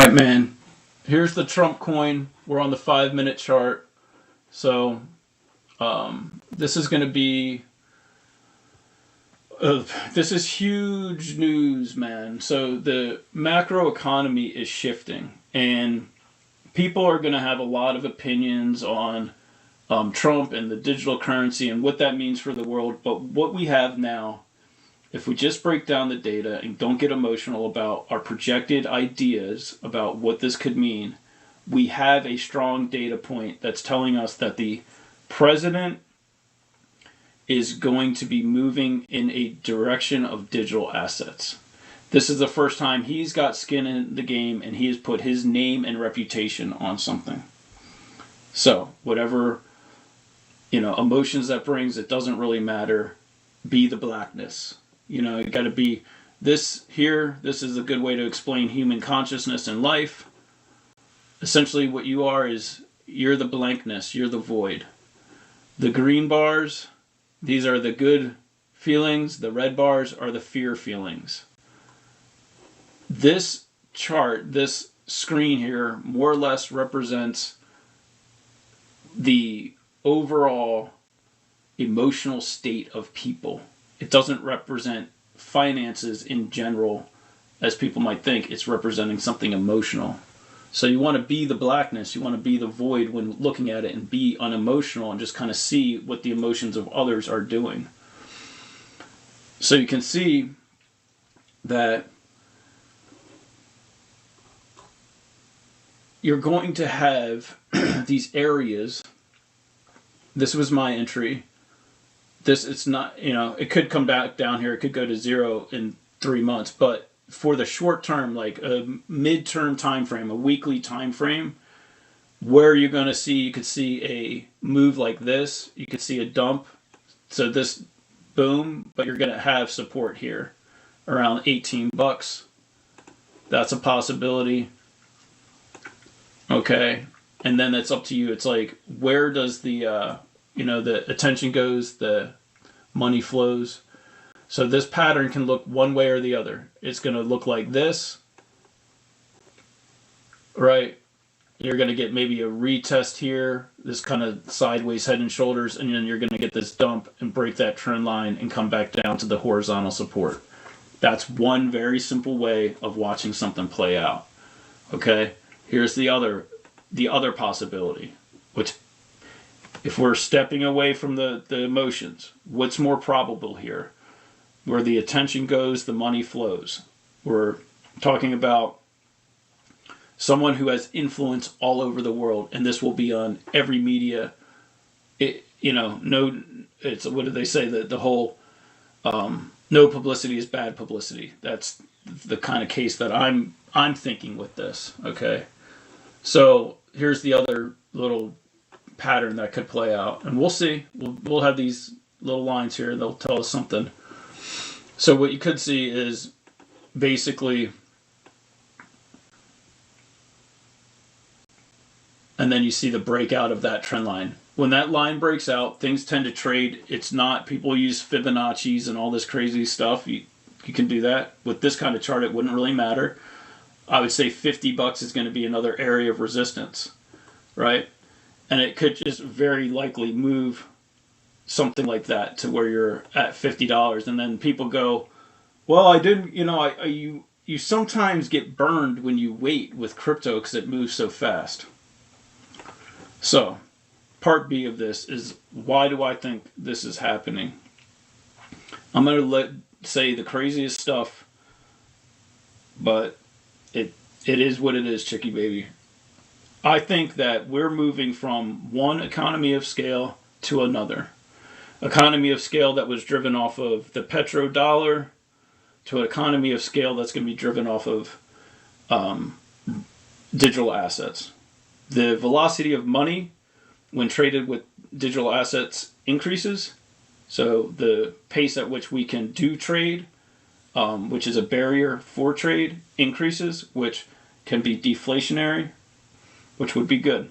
Alright, man. Here's the Trump coin. We're on the 5-minute chart. So, this is going to be... this is huge news, man. So, the macro economy is shifting. And people are going to have a lot of opinions on Trump and the digital currency and what that means for the world. But what we have now, if we just break down the data and don't get emotional about our projected ideas about what this could mean, we have a strong data point that's telling us that the president is going to be moving in a direction of digital assets. This is the first time he's got skin in the game and he has put his name and reputation on something. So, whatever, emotions that brings, it doesn't really matter. Be the blackness. You got to be this here. This is a good way to explain human consciousness and life. Essentially, what you are is you're the blankness. You're the void. The green bars, these are the good feelings. The red bars are the fear feelings. This chart, this screen here, more or less represents the overall emotional state of people. It doesn't represent finances in general, as people might think. It's representing something emotional. So you want to be the blackness, you want to be the void when looking at it and be unemotional and just kind of see what the emotions of others are doing. So you can see that you're going to have these areas. This was my entry. It's not, it could come back down here. It could go to 0 in 3 months. But for the short term, like a midterm time frame, a weekly time frame, where you're going to see, you could see a move like this. You could see a dump. So this boom, but you're going to have support here around $18. That's a possibility. Okay. And then it's up to you. It's like, where does the attention goes, the money flows. So this pattern can look one way or the other. It's going to look like this, right? You're going to get maybe a retest here, this kind of sideways head and shoulders, and then you're going to get this dump and break that trend line and come back down to the horizontal support. That's one very simple way of watching something play out. Okay? Here's the other possibility, which, if we're stepping away from the emotions, what's more probable here? Where the attention goes, the money flows. We're talking about someone who has influence all over the world, and this will be on every media. It's what do they say? The whole no publicity is bad publicity. That's the kind of case that I'm thinking with this. Okay, so here's the other little pattern that could play out, and we'll see. We'll have these little lines here. They'll tell us something. So what you could see is basically, and then you see the breakout of that trend line. When that line breaks out, things tend to trade. It's not, people use Fibonacci's and all this crazy stuff. You can do that. With this kind of chart, it wouldn't really matter. I would say $50 is going to be another area of resistance, right? And it could just very likely move something like that to where you're at $50. And then people go, well, I didn't, you sometimes get burned when you wait with crypto because it moves so fast. So, part B of this is, why do I think this is happening? I'm going to say the craziest stuff, but it is what it is, chickie baby. I think that we're moving from one economy of scale to another. Economy of scale that was driven off of the petrodollar to an economy of scale that's going to be driven off of digital assets. The velocity of money when traded with digital assets increases. So the pace at which we can do trade, which is a barrier for trade, increases, which can be deflationary, which would be good.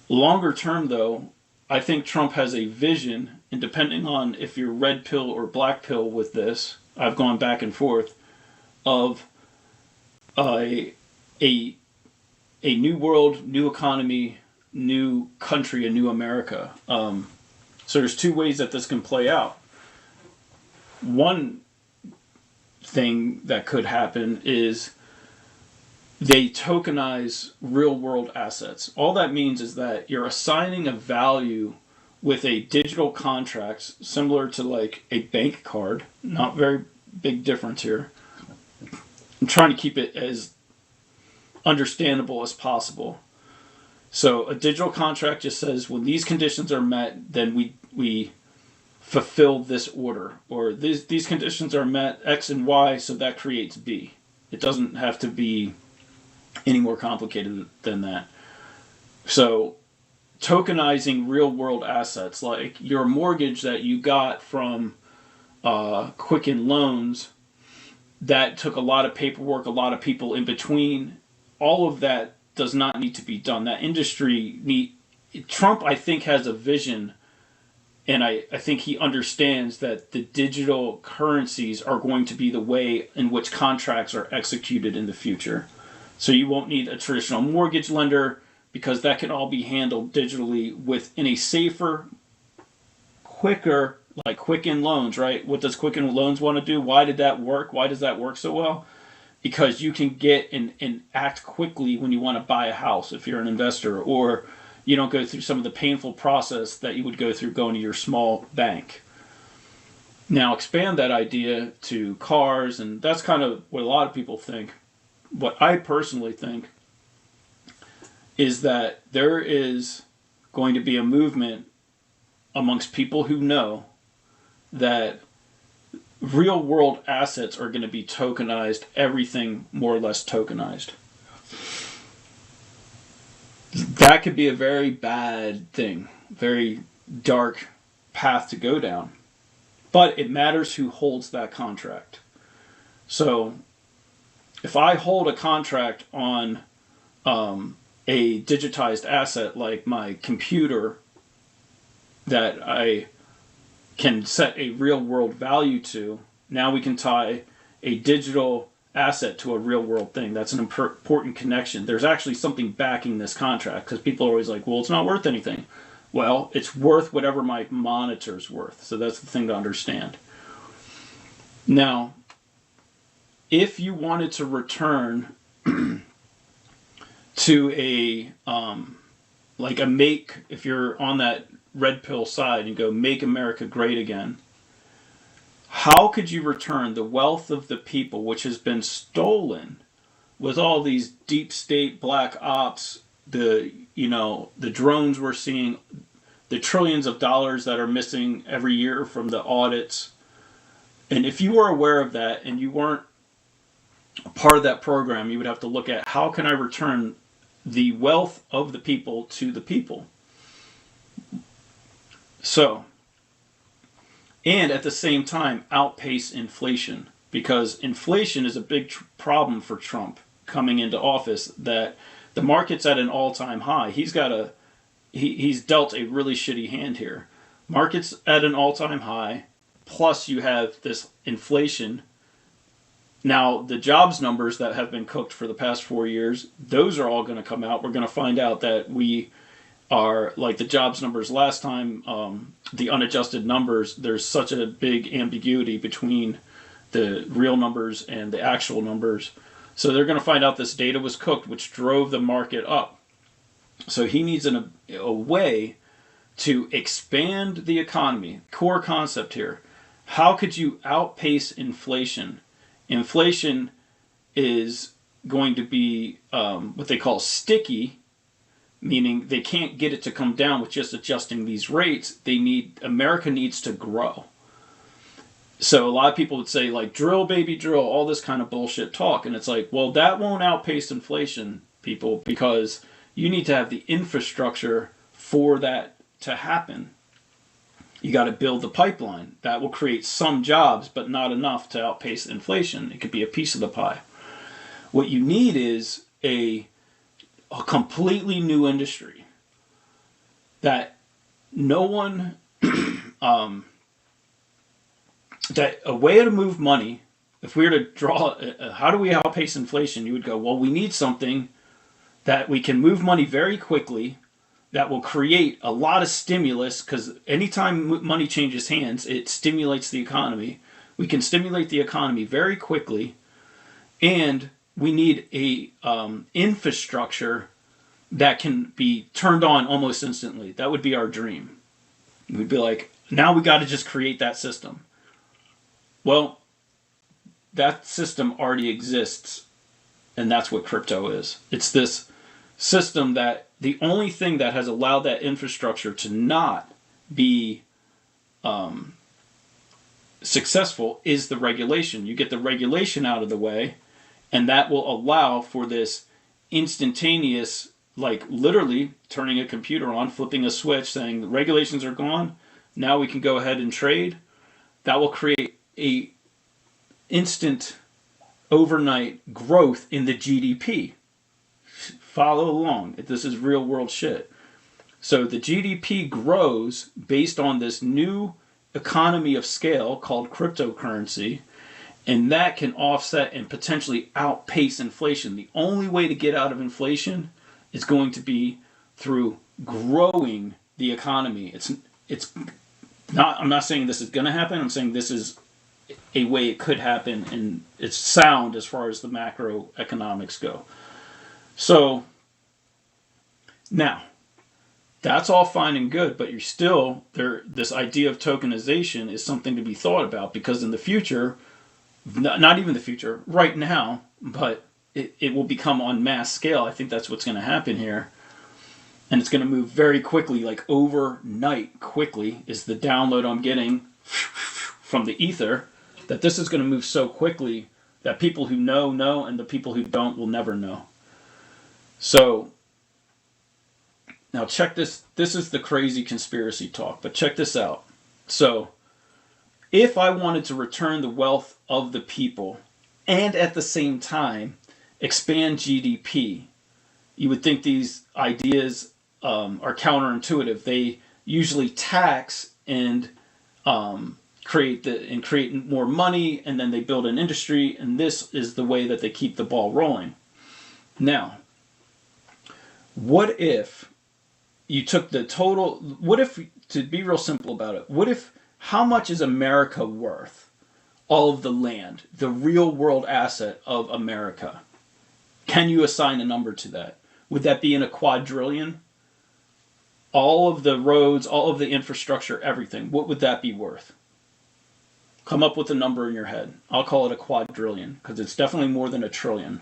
Longer term, though, I think Trump has a vision, and depending on if you're red pill or black pill with this, I've gone back and forth, of a a a new world, new economy, new country, a new America. So there's two ways that this can play out. One thing that could happen is they tokenize real world assets. All that means is that you're assigning a value with a digital contract similar to like a bank card. Not very big difference here. I'm trying to keep it as understandable as possible. So a digital contract just says when these conditions are met, then we fulfill this order, or these conditions are met X and Y, so that creates B. It doesn't have to be any more complicated than that. So tokenizing real world assets like your mortgage that you got from Quicken Loans that took a lot of paperwork, a lot of people in between. All of that does not need to be done. That industry Trump, I think, has a vision, and I think he understands that the digital currencies are going to be the way in which contracts are executed in the future. So you won't need a traditional mortgage lender because that can all be handled digitally within a safer, quicker, like Quicken Loans, right? What does Quicken Loans want to do? Why did that work? Why does that work so well? Because you can get and act quickly when you want to buy a house if you're an investor, or you don't go through some of the painful process that you would go through going to your small bank. Now expand that idea to cars, and that's kind of what a lot of people think. What I personally think is that there is going to be a movement amongst people who know that real world assets are going to be tokenized, everything more or less tokenized. That could be a very bad thing, very dark path to go down. But it matters who holds that contract. So if I hold a contract on a digitized asset like my computer that I can set a real world value to, now we can tie a digital asset to a real world thing. That's an important connection. There's actually something backing this contract because people are always like, well, it's not worth anything. Well, it's worth whatever my monitor's worth. So that's the thing to understand. Now, if you wanted to return to a like a make, if you're on that red pill side and go make America great again, how could you return the wealth of the people which has been stolen with all these deep state black ops, the drones we're seeing, the trillions of dollars that are missing every year from the audits? And if you were aware of that and you weren't part of that program, you would have to look at how can I return the wealth of the people to the people. So, and at the same time outpace inflation, because inflation is a big problem for Trump coming into office, that the market's at an all-time high. He's dealt a really shitty hand here. Market's at an all-time high, plus you have this inflation. Now, the jobs numbers that have been cooked for the past 4 years, those are all going to come out. We're going to find out that we are, like the jobs numbers last time, the unadjusted numbers, there's such a big ambiguity between the real numbers and the actual numbers. So they're going to find out this data was cooked, which drove the market up. So he needs a way to expand the economy. Core concept here. How could you outpace inflation? Inflation is going to be what they call sticky, meaning they can't get it to come down with just adjusting these rates. America needs to grow. So a lot of people would say, like, drill, baby, drill, all this kind of bullshit talk. And it's like, well, that won't outpace inflation, people, because you need to have the infrastructure for that to happen. You got to build the pipeline. That will create some jobs, but not enough to outpace inflation. It could be a piece of the pie. What you need is a completely new industry that no one, that a way to move money if we were to draw, how do we outpace inflation? You would go, well, we need something that we can move money very quickly, that will create a lot of stimulus, because anytime money changes hands, it stimulates the economy. We can stimulate the economy very quickly, and we need a infrastructure that can be turned on almost instantly. That would be our dream. We'd be like, now we got to just create that system. Well, that system already exists, and that's what crypto is. It's this system that the only thing that has allowed that infrastructure to not be successful is the regulation. You get the regulation out of the way, and that will allow for this instantaneous, like literally turning a computer on, flipping a switch, saying the regulations are gone, now we can go ahead and trade. That will create a instant overnight growth in the GDP. Follow along. This is real world shit. So the GDP grows based on this new economy of scale called cryptocurrency, and that can offset and potentially outpace inflation. The only way to get out of inflation is going to be through growing the economy. It's not, I'm not saying this is going to happen. I'm saying this is a way it could happen, and it's sound as far as the macroeconomics go. So now, that's all fine and good, but you're still there. This idea of tokenization is something to be thought about, because in the future, not even the future, right now, but it will become on mass scale. I think that's what's going to happen here. And it's going to move very quickly, like overnight quickly is the download I'm getting from the ether, that this is going to move so quickly that people who know, and the people who don't will never know. So, now check this. This is the crazy conspiracy talk, but check this out. So, if I wanted to return the wealth of the people and at the same time expand GDP, you would think these ideas are counterintuitive. They usually tax and create more money, and then they build an industry, and this is the way that they keep the ball rolling. Now, what if you took the total, what if, to be real simple about it, what if, how much is America worth? All of the land, the real world asset of America. Can you assign a number to that? Would that be in a quadrillion? All of the roads, all of the infrastructure, everything, what would that be worth? Come up with a number in your head. I'll call it a quadrillion, because it's definitely more than a trillion.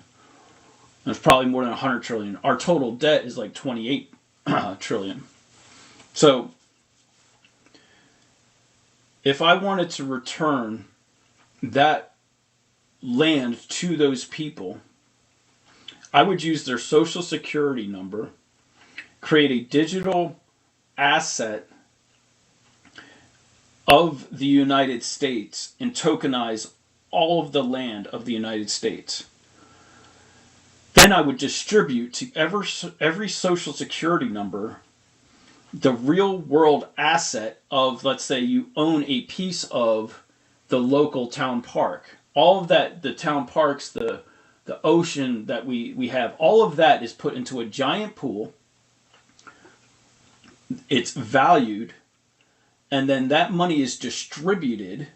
It's probably more than 100 trillion. Our total debt is like 28 trillion. So, if I wanted to return that land to those people, I would use their social security number, create a digital asset of the United States, and tokenize all of the land of the United States. Then I would distribute to every social security number the real world asset of, let's say you own a piece of the local town park. All of that, the town parks, the ocean that we have, all of that is put into a giant pool. It's valued, and then that money is distributed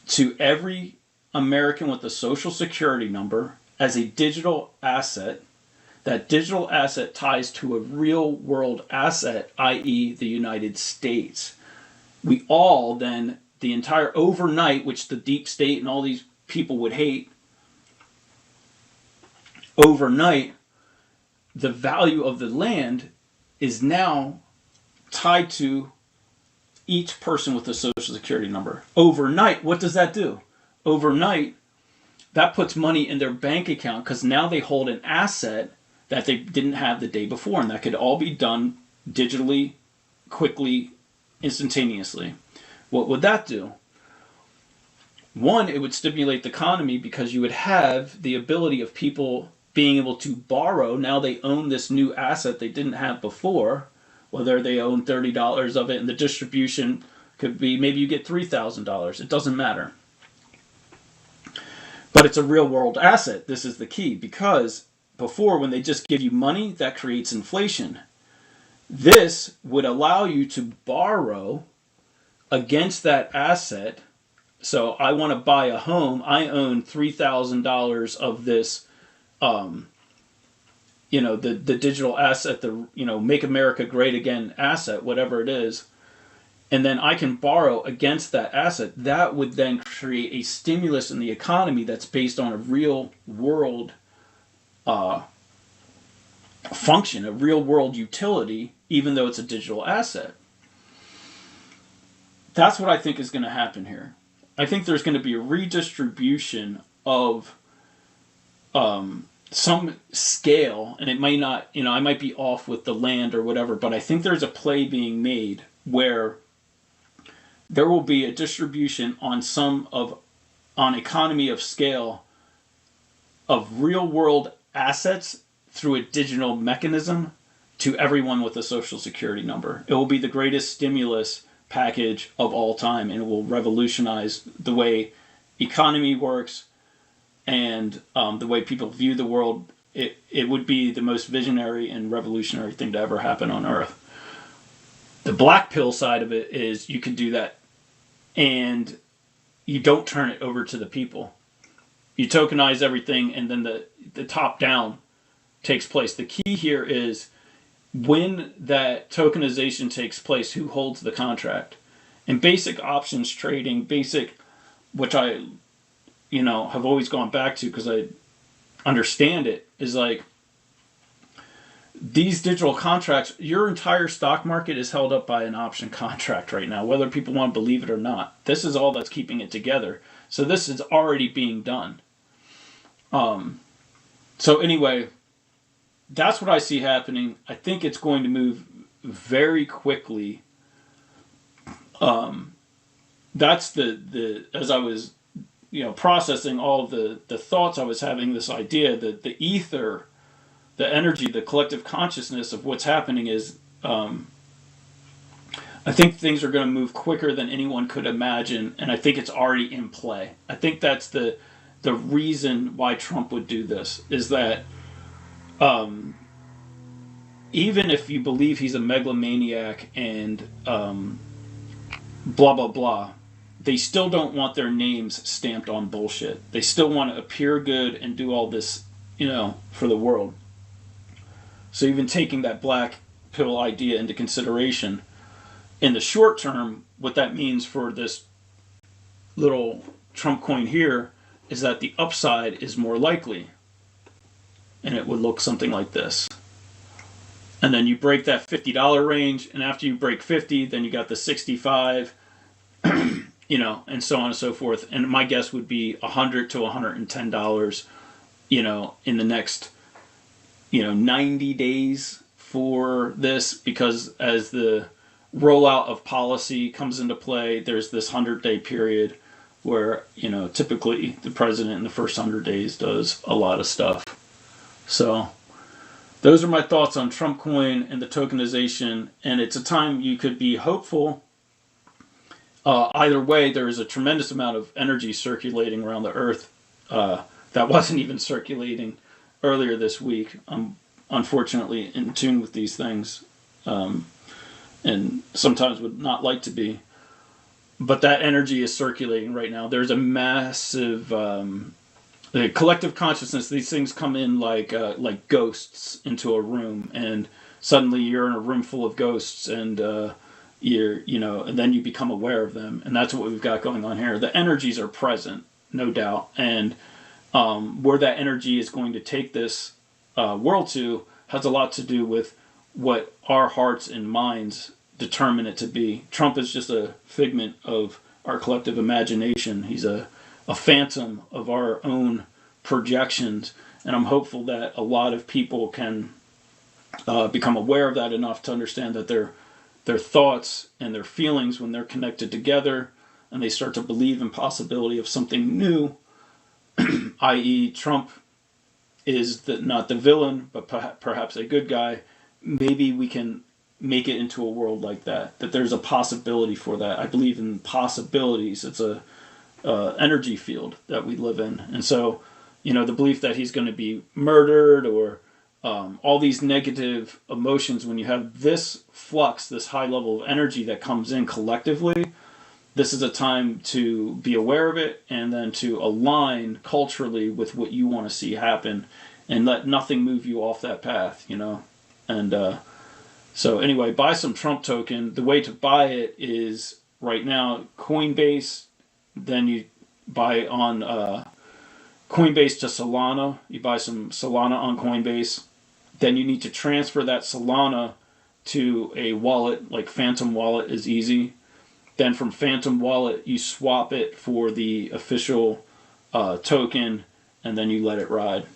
to every American with a social security number as a digital asset. That digital asset ties to a real world asset, i.e. the United States. We all then, the entire overnight, which the deep state and all these people would hate, overnight, the value of the land is now tied to each person with a social security number. Overnight, what does that do? Overnight, that puts money in their bank account, because now they hold an asset that they didn't have the day before, and that could all be done digitally, quickly, instantaneously. What would that do? One, it would stimulate the economy, because you would have the ability of people being able to borrow. Now they own this new asset they didn't have before, whether they own $30 of it, and the distribution could be, maybe you get $3,000. It doesn't matter. But it's a real world asset. This is the key, because before, when they just give you money, that creates inflation. This would allow you to borrow against that asset. So I want to buy a home. I own $3,000 of this, the digital asset, the, Make America Great Again asset, whatever it is. And then I can borrow against that asset. That would then create a stimulus in the economy that's based on a real world function, a real world utility, even though it's a digital asset. That's what I think is going to happen here. I think there's going to be a redistribution of some scale, and it might not, I might be off with the land or whatever, but I think there's a play being made where there will be a distribution on economy of scale of real world assets through a digital mechanism to everyone with a social security number. It will be the greatest stimulus package of all time, and it will revolutionize the way economy works and the way people view the world. It would be the most visionary and revolutionary thing to ever happen on Earth. The black pill side of it is you can do that and you don't turn it over to the people. You tokenize everything, and then the top down takes place. The key here is when that tokenization takes place, who holds the contract? In basic options trading, which I, have always gone back to because I understand it, is like these digital contracts, your entire stock market is held up by an option contract right now, whether people want to believe it or not. This is all that's keeping it together. So this is already being done. So anyway, that's what I see happening. I think it's going to move very quickly. That's the as I was, processing all of the thoughts I was having, this idea that the ether, the energy, the collective consciousness of what's happening is, I think things are going to move quicker than anyone could imagine, and I think it's already in play. I think that's the reason why Trump would do this, is that even if you believe he's a megalomaniac and blah, blah, blah, they still don't want their names stamped on bullshit. They still want to appear good and do all this, for the world. So even taking that black pill idea into consideration, in the short term, what that means for this little Trump coin here is that the upside is more likely. And it would look something like this. And then you break that $50 range, and after you break 50, then you got the 65, and so on and so forth. And my guess would be $100 to $110, in the next, 90 days for this, because as the rollout of policy comes into play, there's this 100-day period where, typically the president in the first 100 days does a lot of stuff. So those are my thoughts on Trump coin and the tokenization, and it's a time you could be hopeful. Either way, there is a tremendous amount of energy circulating around the earth that wasn't even circulating earlier this week. I'm unfortunately in tune with these things, and sometimes would not like to be. But that energy is circulating right now. There's a massive the collective consciousness. These things come in like ghosts into a room, and suddenly you're in a room full of ghosts, and and then you become aware of them, and that's what we've got going on here. The energies are present, no doubt, and where that energy is going to take this world to has a lot to do with what our hearts and minds determine it to be. Trump is just a figment of our collective imagination. He's a phantom of our own projections, and I'm hopeful that a lot of people can become aware of that enough to understand that their thoughts and their feelings, when they're connected together and they start to believe in possibility of something new, i.e. Trump is not the villain, but perhaps a good guy, maybe we can make it into a world like that there's a possibility for that. I believe in possibilities. It's energy field that we live in. And so, the belief that he's going to be murdered or all these negative emotions, when you have this flux, this high level of energy that comes in collectively, this is a time to be aware of it and then to align culturally with what you want to see happen and let nothing move you off that path, And so anyway, buy some Trump token. The way to buy it is right now Coinbase. Then you buy on Coinbase to Solana. You buy some Solana on Coinbase. Then you need to transfer that Solana to a wallet, like Phantom Wallet is easy. Then from Phantom Wallet, you swap it for the official token, and then you let it ride.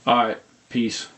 All right, peace.